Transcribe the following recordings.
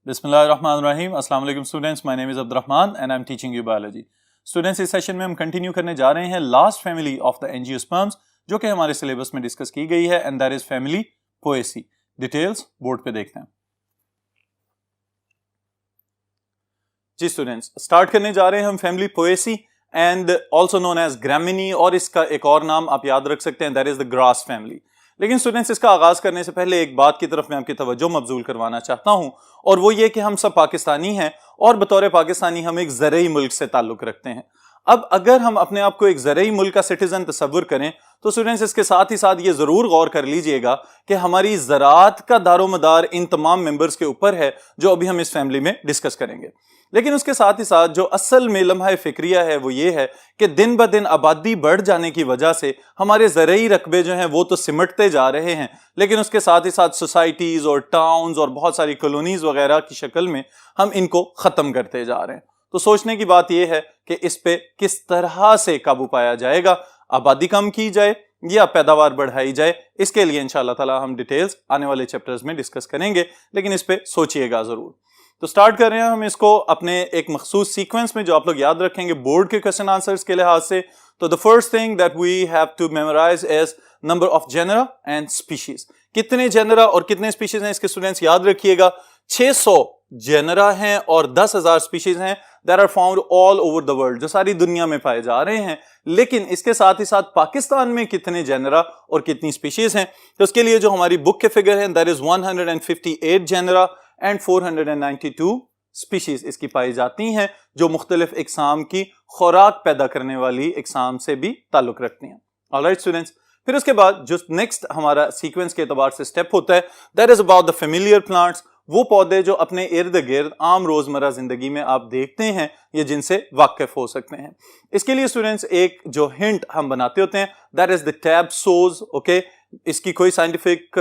बिस्मिल्लाहिर्रहमानिर्रहीम। अस्सलाम वालेकुम students, my name is Abdurrahman and I am teaching you biology. Students, इस सेशन में हम कंटिन्यू करने जा रहे हैं last family of the angiosperms, जो कि हमारे सिलेबस में डिस्कस की गई है, and that is family Poaceae. Details board पे देखते हैं। जी स्टूडेंट्स, स्टार्ट करने जा रहे हैं हम family Poaceae and also known as Gramineae, और इसका एक और नाम आप याद रख सकते हैं, that is the grass family. लेकिन स्टूडेंट्स, इसका आगाज करने से पहले एक बात की तरफ मैं आपकी तवज्जो मबजूल करवाना चाहता हूं, और वो ये कि हम सब पाकिस्तानी हैं और बतौर पाकिस्तानी हम एक ज़रई मुल्क से ताल्लुक रखते हैं। अब अगर हम अपने आप को एक ज़रई मुल्क का सिटीजन तस्वुर करें तो स्टूडेंट्स, इसके साथ ही साथ ये जरूर गौर कर लीजिएगा कि हमारी ज़राअत का दारोमदार इन तमाम मेंबर्स के ऊपर है, जो अभी हम इस फैमिली में डिस्कस करेंगे। लेकिन उसके साथ ही साथ जो असल में लम्हा फिक्रिया है वो ये है कि दिन ब दिन आबादी बढ़ जाने की वजह से हमारे ज़रई रकबे जो हैं वो तो सिमटते जा रहे हैं, लेकिन उसके साथ ही साथ सोसाइटीज और टाउन्स और बहुत सारी कॉलोनीज वगैरह की शक्ल में हम इनको खत्म करते जा रहे हैं। तो सोचने की बात यह है कि इस पे किस तरह से काबू पाया जाएगा, आबादी कम की जाए या पैदावार बढ़ाई जाए। इसके लिए इंशाअल्लाह ताला हम डिटेल्स आने वाले चैप्टर्स में डिस्कस करेंगे, लेकिन इस पे सोचिएगा जरूर। तो स्टार्ट कर रहे हैं हम इसको अपने एक मखसूस सीक्वेंस में, जो आप लोग याद रखेंगे बोर्ड के क्वेश्चन आंसर्स के लिहाज से। तो the first thing that we have to memorise is number of genera and species. कितने जेनरा और कितने स्पीशीज हैं इसके स्टूडेंट्स याद रखिएगा। 600 जेनरा हैं और 10,000 स्पीशीज हैं that are found all over the world, जो सारी दुनिया में पाए जा रहे हैं। लेकिन इसके साथ ही साथ पाकिस्तान में कितने जेनरा और कितनी स्पीशीज हैं, तो उसके लिए जो हमारी बुक के फिगर हैं that is 158 genera and 492 species इसकी पाई जाती हैं, जो मुख्तलिफ इकसाम की खुराक पैदा करने वाली इकसाम से भी ताल्लुक रखती हैं। ऑलराइट स्टूडेंट्स, फिर उसके बाद जो नेक्स्ट हमारा सीक्वेंस के एतबार से स्टेप होता है that is about the familiar plants. वो पौधे जो अपने इर्द गिर्द आम रोजमर्रा जिंदगी में आप देखते हैं, ये जिनसे वाकिफ हो सकते हैं। इसके लिए स्टूडेंट्स एक जो हिंट हम बनाते होते हैं दैट इज द टैबसोज। ओके, इसकी कोई साइंटिफिक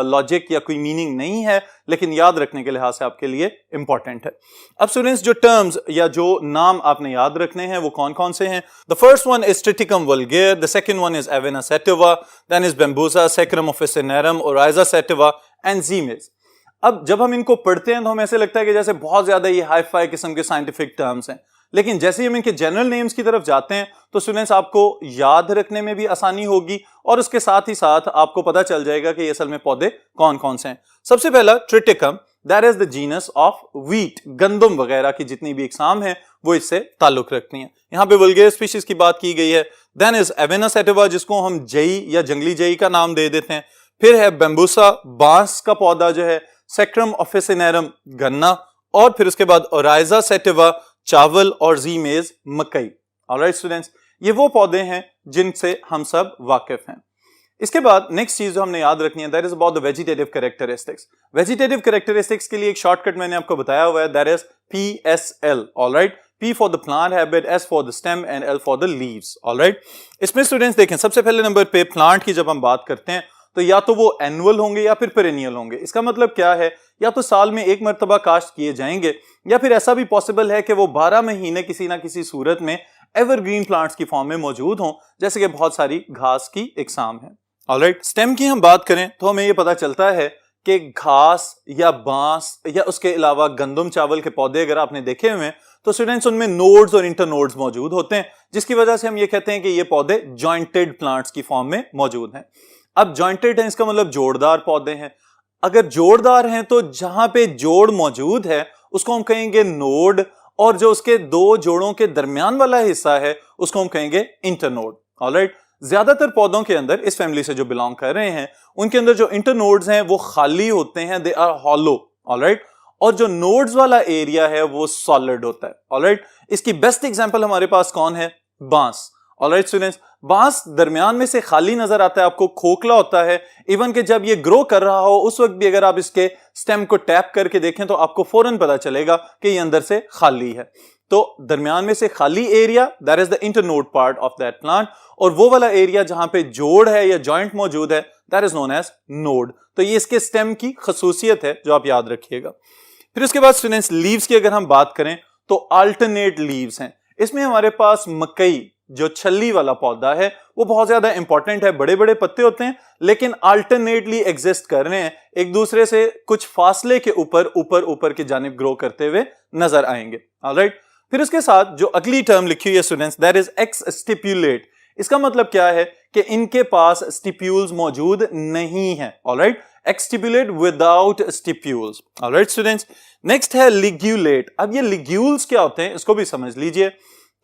लॉजिक या कोई मीनिंग नहीं है, लेकिन याद रखने के लिहाज से आपके लिए इंपॉर्टेंट है। अब स्टूडेंट्स, जो टर्म्स या जो नाम आपने याद रखने हैं वो कौन कौन से हैं। The first one is Triticum vulgare, the second one is Avena sativa, then is Bambusa, Saccharum officinarum, Oryza sativa and Zea mays. अब जब हम इनको पढ़ते हैं तो हमें ऐसे लगता है कि जैसे बहुत ज्यादा ये हाई फाई किस्म के साइंटिफिक टर्म्स हैं, लेकिन जैसे ही हम इनके जनरल नेम्स की तरफ जाते हैं तो स्टूडेंट्स आपको याद रखने में भी आसानी होगी, और उसके साथ ही साथ आपको पता चल जाएगा कि असल में पौधे कौन कौन से हैं। सबसे पहला Triticum, that is the genus of wheat, गंदम वगैरह की जितनी भी इकसाम है वो इससे ताल्लुक रखती हैं। यहाँ पे वल्गेर स्पीशीज की बात की गई है। देन इज एवेना सेटिवा, जिसको हम जई या जंगली जई का नाम दे देते हैं। फिर है बेम्बूसा, बांस का पौधा जो है। सैक्रम ऑफिसिनेरम, गन्ना। और फिर उसके बाद ओराइजा सेटिवा, चावल। और जीमेज, मकई। ऑलराइट स्टूडेंट्स, ये वो पौधे हैं जिनसे हम सब वाकिफ हैं। इसके बाद नेक्स्ट चीज जो हमने याद रखनी है that is about the vegetative characteristics. Vegetative characteristics के लिए एक शॉर्टकट मैंने आपको बताया हुआ है, that is PSL। Alright, P for the plant habit, S for the stem and L for the leaves. Alright, इसमें स्टूडेंट्स देखें, सबसे पहले नंबर पे प्लांट की जब हम बात करते हैं तो या तो वो एनुअल होंगे या फिर पेरेनियल होंगे। इसका मतलब क्या है, या तो साल में एक मरतबा काश्त किए जाएंगे, या फिर ऐसा भी पॉसिबल है कि वो 12 महीने किसी ना किसी सूरत में एवरग्रीन प्लांट्स की फॉर्म में मौजूद हों, जैसे कि बहुत सारी घास की इकसाम है। ऑलराइट, स्टेम की हम बात करें तो हमें ये पता चलता है कि घास या बांस या उसके अलावा गंदम चावल के पौधे अगर आपने देखे हुए हैं तो स्टूडेंट्स उनमें नोड्स और इंटरनोड्स मौजूद होते हैं, जिसकी वजह से हम ये कहते हैं कि ये पौधे जॉइंटेड प्लांट्स की फॉर्म में मौजूद हैं। अब जॉइंटेड है, इसका मतलब जोड़दार पौधे हैं। अगर जोड़दार हैं तो जहां पे जोड़ मौजूद है उसको हम कहेंगे नोड, और जो उसके दो जोड़ों के दरमियान वाला हिस्सा है उसको हम कहेंगे इंटरनोड। ऑलराइट, ज्यादातर पौधों के अंदर इस फैमिली से जो बिलोंग कर रहे हैं उनके अंदर जो इंटरनोड्स हैं वो खाली होते हैं, दे आर हॉलो। ऑलराइट, और जो नोड्स वाला एरिया है वो सॉलिड होता है। ऑलराइट, इसकी बेस्ट एग्जांपल हमारे पास कौन है, बांस। ऑलराइट स्टूडेंट्स, बांस दरमियान में से खाली नजर आता है, आपको खोखला होता है। इवन कि जब ये ग्रो कर रहा हो उस वक्त भी अगर आप इसके स्टेम को टैप करके देखें तो आपको फौरन पता चलेगा कि ये अंदर से खाली है। तो दरमियान में से खाली area that is the internode part of that plant, और वो वाला एरिया जहां पे जोड़ है या जॉइंट मौजूद है that is known as node. तो ये इसके स्टेम की खसूसियत है जो आप याद रखिएगा। फिर उसके बाद स्टूडेंट्स, लीव्स की अगर हम बात करें तो अल्टरनेट लीव्स हैं। इसमें हमारे पास मकई जो छल्ली वाला पौधा है वो बहुत ज्यादा इंपॉर्टेंट है। बड़े बड़े पत्ते होते हैं लेकिन अल्टरनेटली एग्जिस्ट कर रहे हैं, एक दूसरे से कुछ फासले के ऊपर ऊपर ऊपर की जानिब ग्रो करते हुए नजर आएंगे। ऑलराइट, फिर उसके साथ जो अगली टर्म लिखी हुई है students, that is x stipulate. इसका मतलब क्या है कि इनके पास स्टिप्यूल्स मौजूद नहीं है। Alright, exstipulate without stipules. Alright students, next है लिग्यूलेट। अब ये लिग्यूल्स क्या होते हैं इसको भी समझ लीजिए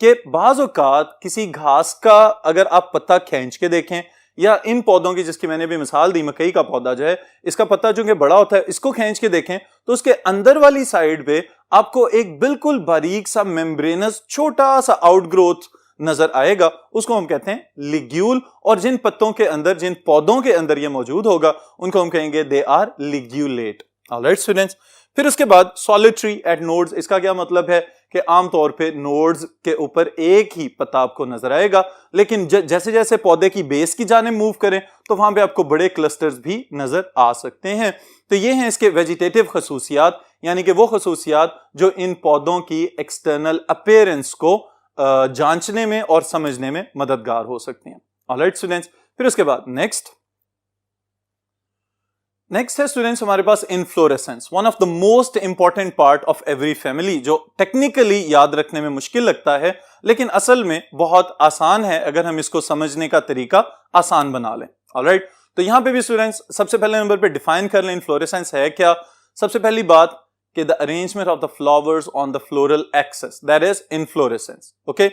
कि बाज़ औक़ात किसी घास का अगर आप पत्ता खींच के देखें, या इन पौधों की जिसकी मैंने भी मिसाल दी, मकई का पौधा जो है इसका पत्ता जो कि बड़ा होता है, इसको खींच के देखें तो उसके अंदर वाली साइड पे आपको एक बिल्कुल बारीक सा मेम्ब्रेनस छोटा सा आउटग्रोथ नजर आएगा, उसको हम कहते हैं लिग्यूल। और जिन पत्तों के अंदर, जिन पौधों के अंदर ये मौजूद होगा उनको हम कहेंगे दे आर लिग्यूलेट। ऑलराइट स्टूडेंट्स, फिर उसके बाद सॉलिटरी एट नोड्स। इसका क्या मतलब है कि आमतौर पे नोड्स के ऊपर एक ही पत्ता आपको नजर आएगा, लेकिन जैसे जैसे पौधे की बेस की जाने मूव करें तो वहां पे आपको बड़े क्लस्टर्स भी नजर आ सकते हैं। तो ये हैं इसके वेजिटेटिव खसूसियात, यानी कि वो खसूसियात जो इन पौधों की एक्सटर्नल अपीयरेंस को जांचने में और समझने में मददगार हो सकते हैं। ऑलराइट स्टूडेंट्स, फिर उसके बाद नेक्स्ट है स्टूडेंट्स हमारे पास inflorescence, one of the most important part of every family, जो टेक्निकली याद रखने में मुश्किल लगता है लेकिन असल में बहुत आसान है अगर हम इसको समझने का तरीका आसान बना लें। ऑलराइट, तो यहां पे भी स्टूडेंट्स सबसे पहले नंबर पे डिफाइन कर लें इनफ्लोरेसेंस है क्या। सबसे पहली बात कि the arrangement of the flowers on the floral axis, that is inflorescence. Okay,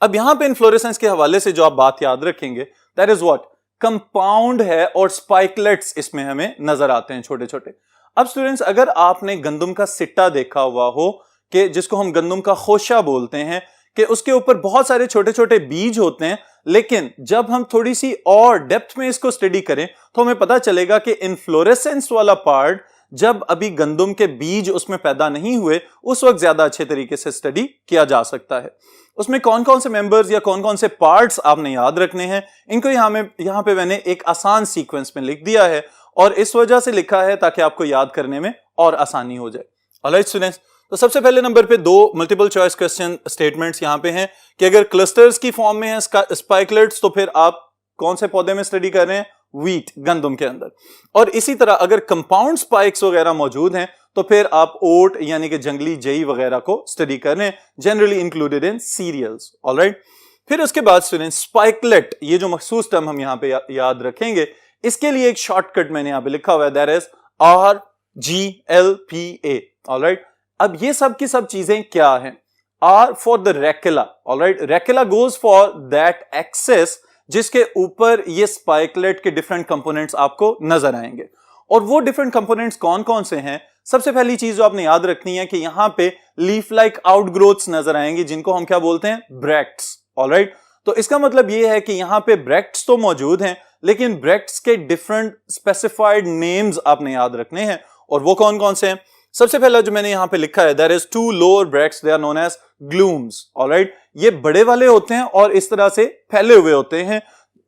अब यहां पे इनफ्लोरेसेंस के हवाले से जो आप बात याद रखेंगे दैट इज व्हाट, कंपाउंड है और स्पाइकलेट्स इसमें हमें नजर आते हैं छोटे छोटे। अब स्टूडेंट्स अगर आपने गंदम का सिट्टा देखा हुआ हो कि जिसको हम गंदम का खोशा बोलते हैं, कि उसके ऊपर बहुत सारे छोटे छोटे बीज होते हैं, लेकिन जब हम थोड़ी सी और डेप्थ में इसको स्टडी करें तो हमें पता चलेगा कि इनफ्लोरेसेंस वाला पार्ट जब अभी गंदम के बीज उसमें पैदा नहीं हुए उस वक्त ज्यादा अच्छे तरीके से स्टडी किया जा सकता है। उसमें कौन कौन से मेंबर्स या कौन कौन से पार्ट्स आपने याद रखने हैं, इनको यहां पे मैंने एक आसान सीक्वेंस में लिख दिया है और इस वजह से लिखा है ताकि आपको याद करने में और आसानी हो जाए। ऑलराइट स्टूडेंट्स, तो सबसे पहले नंबर पे दो मल्टीपल चॉइस क्वेश्चन स्टेटमेंट्स यहां पे हैं कि अगर क्लस्टर्स की फॉर्म में है स्पाइकलेट्स तो फिर आप कौन से पौधे में स्टडी कर रहे हैं, व्हीट, गंदम के अंदर। और इसी तरह अगर कंपाउंड स्पाइक्स वगैरह मौजूद हैं तो फिर आप ओट यानी कि जंगली जई वगैरह को स्टडी कर रहे हैं, generally included in cereals. Alright, फिर उसके बाद स्टूडेंट स्पाइकलेट, ये जो मखसूस टर्म हम यहां पे याद रखेंगे, इसके लिए एक शॉर्टकट मैंने यहां पे लिखा हुआ है, दैट इज RGLPA। ऑलराइट, अब ये सब की सब चीजें क्या हैं, R for the rachilla. Alright, rachilla goes for that axis जिसके ऊपर ये स्पाइकलेट के डिफरेंट कंपोनेंट्स आपको नजर आएंगे। और वो डिफरेंट कंपोनेंट्स कौन कौन से हैं, सबसे पहली चीज जो आपने याद रखनी है कि यहां पे लीफ लाइक आउटग्रोथ्स नजर आएंगी जिनको हम क्या बोलते हैं, ब्रैक्ट्स। ऑलराइट, तो इसका मतलब ये है कि यहां पे ब्रैक्ट्स तो मौजूद हैं लेकिन ब्रैक्ट्स के डिफरेंट स्पेसिफाइड नेम्स आपने याद रखने हैं। और वो कौन कौन से हैं, सबसे पहला जो मैंने यहां पे लिखा है, there is two lower bracts, they are known as glumes. Alright, ये बड़े वाले होते हैं और इस तरह से फैले हुए होते हैं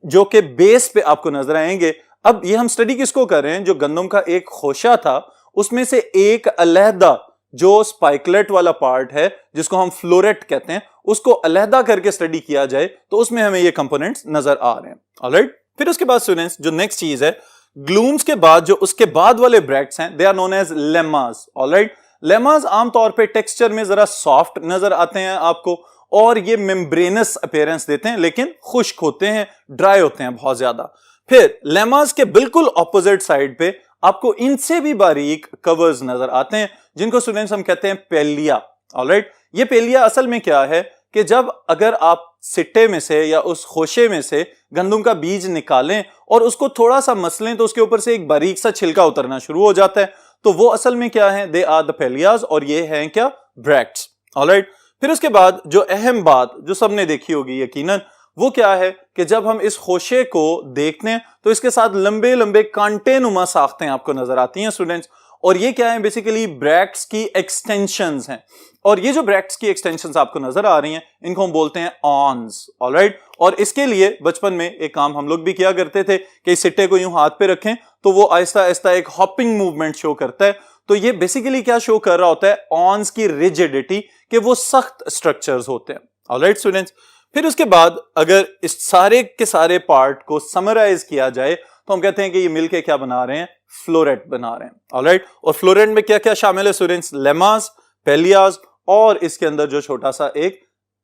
जो कि बेस पे आपको नजर आएंगे। अब ये हम स्टडी किसको कर रहे हैं, जो गंदम का एक खोशा था उसमें से एक अलहदा जो स्पाइकलेट वाला पार्ट है जिसको हम फ्लोरेट कहते हैं, उसको अलहदा करके स्टडी किया जाए तो उसमें हमें ये कंपोनेंट्स नजर आ रहे हैं। ऑलराइट, फिर उसके बाद स्टूडेंट्स जो नेक्स्ट चीज है, ग्लूम्स के बाद जो उसके बाद वाले ब्रैक्ट्स हैं, they are known as lemmas. Alright, lemmas आमतौर पे टेक्सचर में जरा सॉफ्ट नजर आते हैं आपको और ये मेम्ब्रेनस अपीयरेंस देते हैं लेकिन खुश्क होते हैं, ड्राई होते हैं बहुत ज्यादा। फिर लेमास के बिल्कुल ऑपोजिट साइड पे आपको इनसे भी बारीक कवर्स नजर आते हैं जिनको स्टूडेंट्स हम कहते हैं पेलिया। ऑलराइट, ये पेलिया असल में क्या है कि जब अगर आप सिट्टे में से या उस खोशे में से गंदम का बीज निकालें और उसको थोड़ा सा मसलें तो उसके ऊपर से एक बारीक सा छिलका उतरना शुरू हो जाता है, तो वो असल में क्या है, दे आर द पेलियाज, और ये हैं क्या, ब्रैक्ट्स। ऑलराइट, फिर उसके बाद जो अहम बात जो सबने देखी होगी यकीनन, वो क्या है कि जब हम इस खोशे को देखते हैं तो इसके साथ लंबे लंबे कांटे नुमा साख्तें आपको नजर आती हैं स्टूडेंट्स, और ये क्या है, बेसिकली ब्रैक्ट्स की एक्सटेंशंस हैं। और ये जो ब्रैक्ट्स की एक्सटेंशंस आपको नजर आ रही हैं इनको हम बोलते हैं ऑन्स। ऑलराइट, और इसके लिए बचपन में एक काम हम लोग भी किया करते थे कि इस सिट्टे को यूं हाथ पे रखें तो वो आहिस्ता आहिस्ता एक हॉपिंग मूवमेंट शो करता है। तो ये बेसिकली क्या शो कर रहा होता है, ऑन्स की रिजिडिटी, कि वो सख्त स्ट्रक्चर्स होते हैं। ऑलराइट स्टूडेंट्स, फिर उसके बाद अगर इस सारे के सारे पार्ट को समराइज किया जाए तो हम कहते हैं कि ये मिलके क्या बना रहे हैं, फ्लोरेट बना रहे हैं। ऑलराइट, और फ्लोरेट में क्या क्या शामिल है स्टूडेंट्स, लेमास, पेलियाज, और इसके अंदर जो छोटा सा एक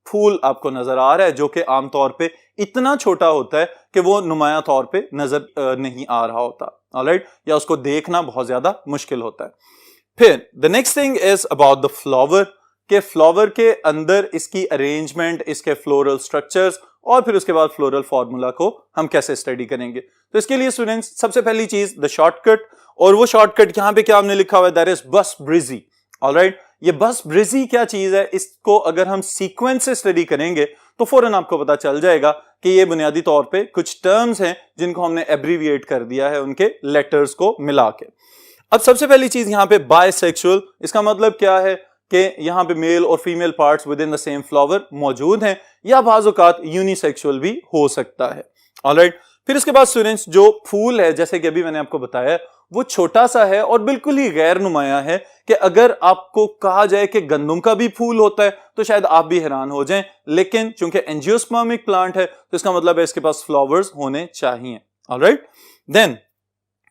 फूल आपको नजर आ रहा है जो कि आमतौर पे इतना छोटा होता है कि वो नुमाया तौर पे नजर नहीं आ रहा होता। ऑलराइट, या उसको देखना बहुत ज्यादा मुश्किल होता है। फिर the next thing is about the flower, के फ्लावर के अंदर इसकी अरेंजमेंट, इसके फ्लोरल स्ट्रक्चर्स, और फिर उसके बाद फ्लोरल फार्मूला को हम कैसे स्टडी करेंगे। तो इसके लिए स्टूडेंट्स सबसे पहली चीज द शॉर्टकट, और वो शॉर्टकट यहां पे क्या हमने लिखा हुआ है, दैट इज बस ब्रिजी। ऑलराइट, ये बस ब्रिजी क्या चीज है, इसको अगर हम सीक्वेंस से स्टडी करेंगे तो फौरन आपको पता चल जाएगा कि ये बुनियादी तौर पे कुछ टर्म्स हैं जिनको हमने एब्रीविएट कर दिया है उनके लेटर्स को मिला के। अब सबसे पहली चीज यहां पे बायसेक्सुअल, इसका मतलब क्या है कि यहां पे मेल और female parts with in the same flower मौजूद हैं, या बाज़ औक़ात यूनिसेक्सुअल भी हो सकता है। ऑलराइट, फिर इसके बाद स्टूडेंट्स जो फूल है, जैसे कि अभी मैंने आपको बताया, वो छोटा सा है और बिल्कुल ही गैर नुमाया है कि अगर आपको कहा जाए कि गंदम का भी फूल होता है तो शायद आप भी हैरान हो जाएं, लेकिन चूंकि एंजियोस्पर्मिक प्लांट है तो इसका मतलब है इसके पास फ्लावर्स होने चाहिए। ऑलराइट, देन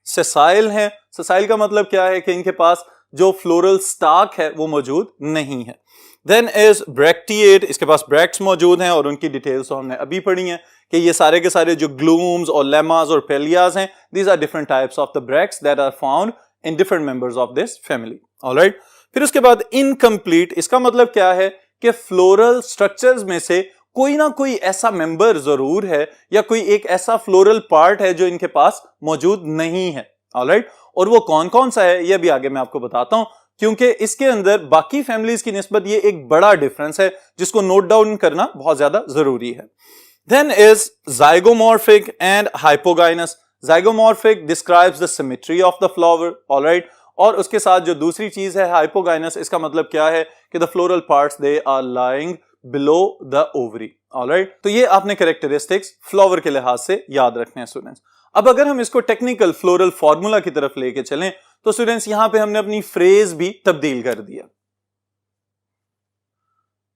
सेसाइल है। सेसाइल का मतलब क्या है कि इनके पास जो फ्लोरल स्टाक है वो मौजूद नहीं है। देन इज ब्रैक्टिएट, इसके पास ब्रैक्ट्स मौजूद हैं और उनकी डिटेल्स तो हमने अभी पढ़ी हैं कि ये सारे के सारे जो ग्लूम्स और लेमास और पेलियाज हैं, these are different types of the bracts that are found in different members of this family. Alright, फिर उसके बाद इनकम्प्लीट, इसका मतलब क्या है कि फ्लोरल स्ट्रक्चर्स में से कोई ना कोई ऐसा मेंबर जरूर है या कोई एक ऐसा फ्लोरल पार्ट है जो इनके पास मौजूद नहीं है। ऑलराइट, और वो कौन कौन सा है ये भी आगे मैं आपको बताता हूं, क्योंकि इसके अंदर बाकी फैमिलीज की निस्बत ये एक बड़ा डिफरेंस है जिसको नोट डाउन करना बहुत ज्यादा जरूरी है। Then is zygomorphic and hypogynous. Zygomorphic describes the symmetry of the flower. Alright, और उसके साथ जो दूसरी चीज है हाइपोगाइनस, इसका मतलब क्या है कि the floral parts they are lying below the ovary. Alright, तो ये आपने कैरेक्टरिस्टिक्स फ्लावर के लिहाज से याद रखने हैं स्टूडेंट्स। अब अगर हम इसको टेक्निकल फ्लोरल फार्मूला की तरफ लेके चलें तो स्टूडेंट्स यहां पे हमने अपनी फ्रेज भी तब्दील कर दिया।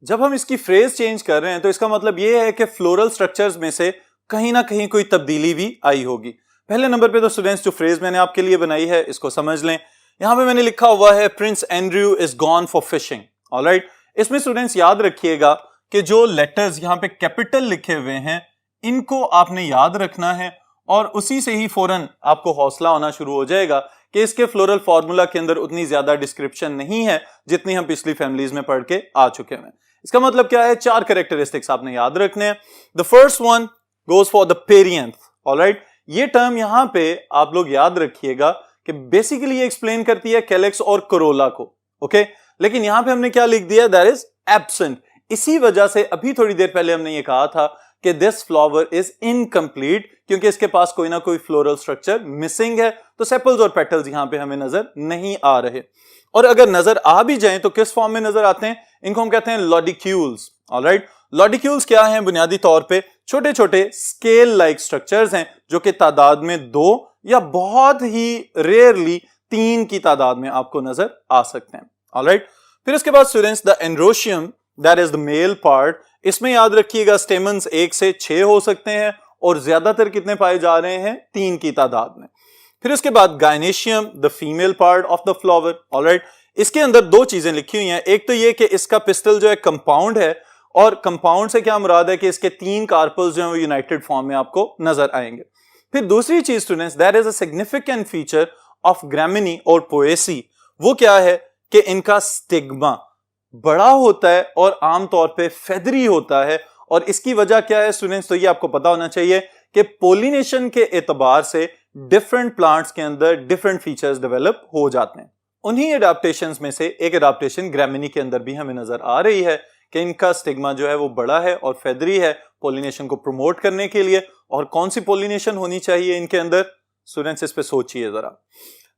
जब हम इसकी फ्रेज चेंज कर रहे हैं तो इसका मतलब यह है कि फ्लोरल स्ट्रक्चर्स में से कहीं ना कहीं कोई तब्दीली भी आई होगी। पहले नंबर पे तो स्टूडेंट्स जो फ्रेज मैंने आपके लिए बनाई है इसको समझ लें। यहां पे मैंने लिखा हुआ है Prince Andrew is gone for fishing. Alright, इसमें स्टूडेंट्स याद रखिएगा कि जो लेटर्स यहां पे कैपिटल लिखे हुए हैं इनको आपने याद रखना है और उसी से ही फौरन आपको हौसला होना शुरू हो जाएगा कि इसके फ्लोरल फार्मूला के अंदर उतनी ज्यादा डिस्क्रिप्शन नहीं है जितनी हम पिछली फैमिलीज में पढ़ के आ चुके हैं। इसका मतलब क्या है, चार कैरेक्टरिस्टिक्स आपने याद रखने हैं। The first one goes for the perianth. Alright, ये टर्म यहां पे आप लोग याद रखिएगा कि बेसिकली ये एक्सप्लेन करती है कैलेक्स और कोरोला को। ओके, लेकिन यहां पे हमने क्या लिख दिया, दैट इज एब्सेंट। इसी वजह से अभी थोड़ी देर पहले हमने ये कहा था कि दिस फ्लावर इज इनकम्प्लीट, क्योंकि इसके पास कोई ना कोई फ्लोरल स्ट्रक्चर मिसिंग है। तो सेपल्स और पेटल्स यहां पे हमें नजर नहीं आ रहे, और अगर नजर आ भी जाएं तो किस फॉर्म में नजर आते हैं, इनको हम कहते हैं लॉडिक्यूल्स। ऑलराइट, लॉडिक्यूल्स क्या हैं, बुनियादी तौर पे छोटे छोटे स्केल लाइक स्ट्रक्चर्स हैं जो कि तादाद में 2 या बहुत ही रेयरली 3 की तादाद में आपको नजर आ सकते हैं। ऑलराइट, फिर उसके बाद students the androecium, that is the male part. इसमें याद रखिएगा स्टेमन्स 1 से 6 हो सकते हैं और ज्यादातर कितने पाए जा रहे हैं, 3 की तादाद में। फिर उसके बाद gynoecium, the female part of the flower. Alright, इसके अंदर 2 चीजें लिखी हुई हैं। एक तो ये कि इसका पिस्टल जो है कंपाउंड है, और कंपाउंड से क्या मुराद है कि इसके 3 कार्पल्स जो हैं वो यूनाइटेड फॉर्म में आपको नजर आएंगे। फिर दूसरी चीज students, that is a significant feature of ग्रामिनी और पोएसी। वो क्या है कि इनका स्टिग्मा बड़ा होता है और आमतौर पे फेदरी होता है। और इसकी वजह क्या है स्टूडेंट्स, तो ये आपको पता होना चाहिए कि पोलिनेशन के एतबार से डिफरेंट प्लांट्स के अंदर डिफरेंट फीचर्स डेवलप हो जाते हैं। उन्हीं एडाप्टेशंस में से एक एडाप्टेशन ग्रामिनी के अंदर भी हमें नजर आ रही है कि इनका स्टिग्मा जो है वो बड़ा है और फेदरी है पोलिनेशन को प्रमोट करने के लिए। और कौन सी पोलिनेशन होनी चाहिए इनके अंदर, स्टूडेंट्स इस पे सोचिए जरा।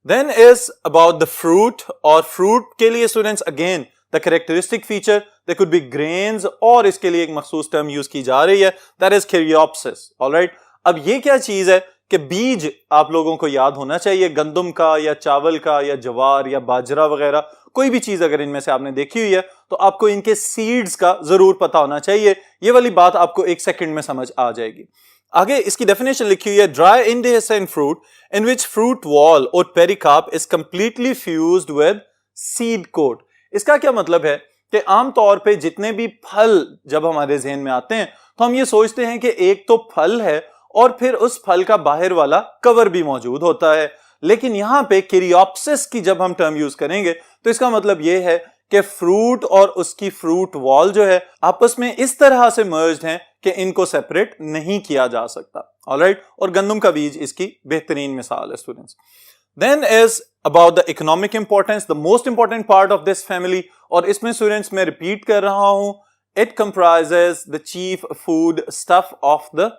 Then is about the fruit, और फ्रूट के लिए students again the characteristic feature they could be grains, और इसके लिए एक मखसूस टर्म यूज की जा रही है, दैट इज कैरियोप्सिस। ऑलराइट, अब ये क्या चीज है कि बीज आप लोगों को याद होना चाहिए, गंदम का या चावल का या ज्वार या बाजरा वगैरह कोई भी चीज अगर इनमें से आपने देखी हुई है तो आपको इनके सीड्स का जरूर पता होना चाहिए। ये वाली बात आपको 1 सेकंड में समझ आ जाएगी। आगे इसकी डेफिनेशन लिखी हुई है, dry indehiscent fruit in which fruit wall और pericarp is completely fused with seed coat. इसका क्या मतलब है कि आमतौर पे जितने भी फल जब हमारे जहन में आते हैं तो हम ये सोचते हैं कि एक तो फल है और फिर उस फल का बाहर वाला कवर भी मौजूद होता है, लेकिन यहां पे कैरियोप्सिस की जब हम टर्म यूज करेंगे तो इसका मतलब यह है कि फ्रूट और उसकी फ्रूट वॉल जो है आपस में इस तरह से मर्ज्ड हैं कि इनको सेपरेट नहीं किया जा सकता। ऑलराइट, और गंदम का बीज इसकी बेहतरीन मिसाल है students. Then is about the economic importance, the most important part of this family, और इसमें स्टूडेंट्स मैं रिपीट कर रहा हूं, it comprises the chief food stuff of the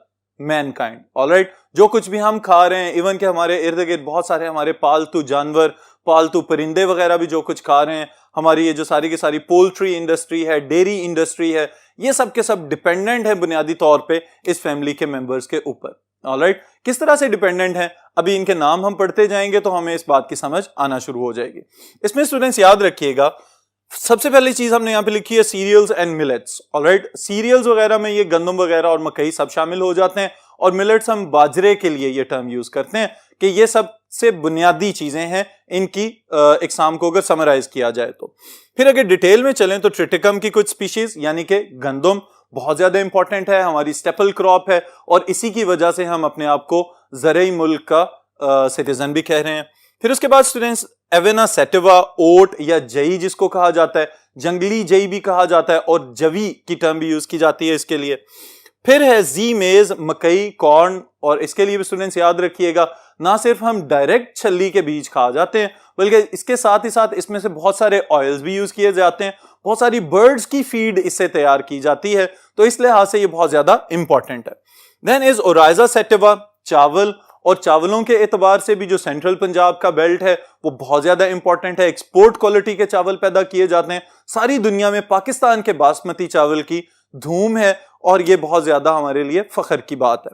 mankind. Alright, जो कुछ भी हम खा रहे हैं, इवन के हमारे इर्द गिर्द बहुत सारे हमारे पालतू जानवर, पालतू परिंदे वगैरह भी जो कुछ खा रहे हैं, हमारी ये जो सारी की सारी पोल्ट्री इंडस्ट्री है, डेयरी इंडस्ट्री है, ये सब के सब डिपेंडेंट है बुनियादी तौर पे इस फैमिली के मेंबर्स के ऊपर। ऑलराइट, किस तरह से डिपेंडेंट है, अभी इनके नाम हम पढ़ते जाएंगे तो हमें इस बात की समझ आना शुरू हो जाएगी। इसमें स्टूडेंट्स याद रखिएगा, सबसे पहली चीज हमने यहां पे लिखी है cereals and millets. Alright, cereals वगैरह में ये गंदम वगैरह और मकई सब शामिल हो जाते हैं, और मिलेट्स हम बाजरे के लिए ये टर्म यूज करते हैं कि ये सबसे बुनियादी चीजें हैं इनकी एग्जाम को अगर समराइज किया जाए तो। फिर अगर डिटेल में चलें तो ट्रिटिकम की कुछ स्पीशीज यानी कि गंदम बहुत ज्यादा इंपॉर्टेंट है, हमारी स्टेपल क्रॉप है, और इसी की वजह से हम अपने आप को ज़रई मुल्क का सिटीजन भी कह रहे हैं। फिर उसके बाद स्टूडेंट्स एवेना सेटिवा, ओट या जई जिसको कहा जाता है, जंगली जई भी कहा जाता है, और जवी की टर्म भी यूज की जाती है इसके लिए। फिर है जी मेज, मकई, कॉर्न, और इसके लिए भी स्टूडेंट्स याद रखिएगा ना सिर्फ हम डायरेक्ट छल्ली के बीज खा जाते हैं बल्कि इसके साथ ही साथ इसमें से बहुत सारे ऑयल्स भी यूज किए जाते हैं, बहुत सारी बर्ड्स की फीड इससे तैयार की जाती है, तो इस लिहाज से ये बहुत ज्यादा इंपॉर्टेंट है। देन इज ओराइजा सेटिवा, चावल, और चावलों के एतबार से भी जो सेंट्रल पंजाब का बेल्ट है वो बहुत ज्यादा इंपॉर्टेंट है, एक्सपोर्ट क्वालिटी के चावल पैदा किए जाते हैं, सारी दुनिया में पाकिस्तान के बासमती चावल की धूम है और ये बहुत ज्यादा हमारे लिए फख्र की बात है।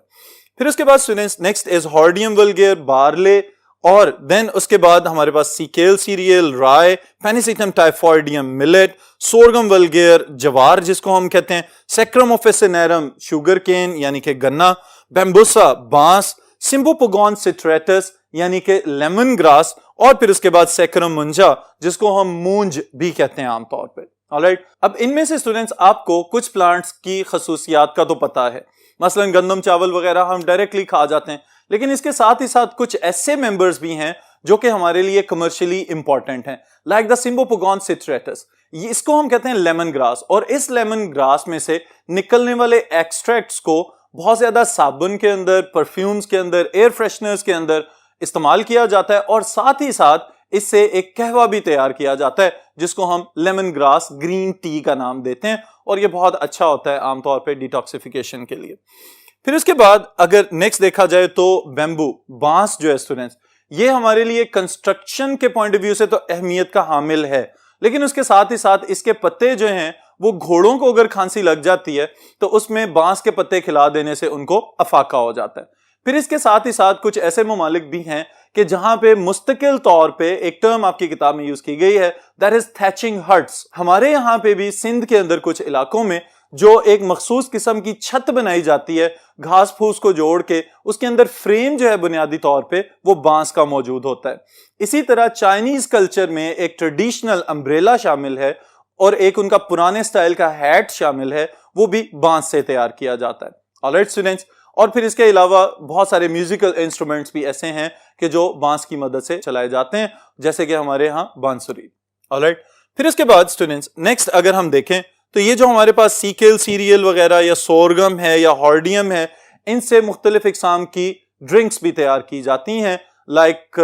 फिर उसके बाद स्टूडेंट्स नेक्स्ट इज हॉर्डियम वल्गेर, बार्ले, और देन उसके बाद हमारे पास सीकेल सीरियल, राय, पेनिसिटम टाइफॉइडियम मिलेट, सोरगम वल्गेर जवार जिसको हम कहते हैं, सेक्रम ऑफिसिनेरम शुगर केन यानी कि गन्ना, बैम्बूसा बांस, सिम्बोपोगॉन सिट्रेटस यानी कि लेमन ग्रास, और फिर उसके बाद सेक्रम मुंजा जिसको हम मूंज भी कहते हैं आमतौर पर। ऑलराइट, अब इनमें से स्टूडेंट्स आपको कुछ प्लांट्स की खसूसियात का तो पता है, मसलन गंदम चावल वगैरह हम डायरेक्टली खा जाते हैं, लेकिन इसके साथ ही साथ कुछ ऐसे मेंबर्स भी हैं जो कि हमारे लिए कमर्शियली इंपॉर्टेंट हैं, लाइक द सिम्बोपोगॉन सिट्रेटस, इसको हम कहते हैं लेमन ग्रास, और इस लेमन ग्रास में से निकलने वाले एक्सट्रैक्ट्स को बहुत ज्यादा साबुन के अंदर, परफ्यूम्स के अंदर, एयर फ्रेशनर्स के अंदर इस्तेमाल किया जाता है, और साथ ही साथ इससे एक कहवा भी तैयार किया जाता है जिसको हम लेमन ग्रास ग्रीन टी का नाम देते हैं, और ये बहुत अच्छा होता है आमतौर पे डिटॉक्सिफिकेशन के लिए। फिर उसके बाद अगर नेक्स्ट देखा जाए तो बैम्बू, बांस जो है स्टूडेंट्स, ये हमारे लिए कंस्ट्रक्शन के पॉइंट ऑफ व्यू से तो अहमियत का हामिल है, लेकिन उसके साथ ही साथ इसके पत्ते जो हैं वो घोड़ों को अगर खांसी लग जाती है तो उसमें बांस के पत्ते खिला देने से उनको अफाका हो जाता है। फिर इसके साथ ही साथ कुछ ऐसे ममालिक भी हैं कि जहां पे मुस्तकिल तौर पे एक टर्म आपकी किताब में यूज की गई है, दैट इज थैचिंग हट्स। हमारे यहाँ पे भी सिंध के अंदर कुछ इलाकों में जो एक मखसूस किस्म की छत बनाई जाती है घास फूस को जोड़ के, उसके अंदर फ्रेम जो है बुनियादी तौर पे वो बांस का मौजूद होता है। इसी तरह चाइनीज कल्चर में एक ट्रेडिशनल अम्ब्रेला शामिल है और एक उनका पुराने स्टाइल का हैट शामिल है, वो भी बांस से तैयार किया जाता है। ऑलराइट स्टूडेंट्स, और फिर इसके अलावा बहुत सारे म्यूजिकल इंस्ट्रूमेंट्स भी ऐसे हैं कि जो बांस की मदद से चलाए जाते हैं, जैसे कि हमारे यहाँ बांसुरी। ऑलराइट, फिर इसके बाद स्टूडेंट्स नेक्स्ट अगर हम देखें तो ये जो हमारे पास सीकेल सीरियल वगैरह या सोरगम है या हॉर्डियम है, इनसे मुख्तलिफ इकसाम की ड्रिंक्स भी तैयार की जाती हैं, लाइक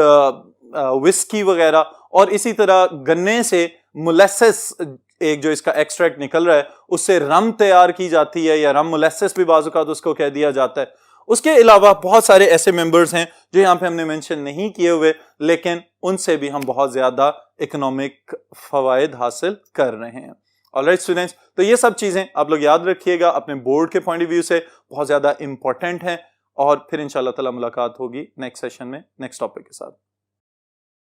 विस्की वगैरह, और इसी तरह गन्ने से मोलेसेस, एक जो इसका एक्सट्रैक्ट निकल रहा है उससे रम तैयार की जाती है, या रम मोलेसेस भी बाजुकात उसको कह दिया जाता है। उसके अलावा बहुत सारे ऐसे मेंबर्स हैं जो यहाँ पे हमने मेंशन नहीं किए हुए, लेकिन उनसे भी हम बहुत ज्यादा इकोनॉमिक फवायद हासिल कर रहे हैं। ऑलराइट स्टूडेंट्स, तो ये सब चीजें आप लोग याद रखिएगा, अपने बोर्ड के पॉइंट ऑफ व्यू से बहुत ज्यादा इंपॉर्टेंट हैं, और फिर इंशाल्लाह ताला मुलाकात होगी नेक्स्ट सेशन में नेक्स्ट टॉपिक के साथ।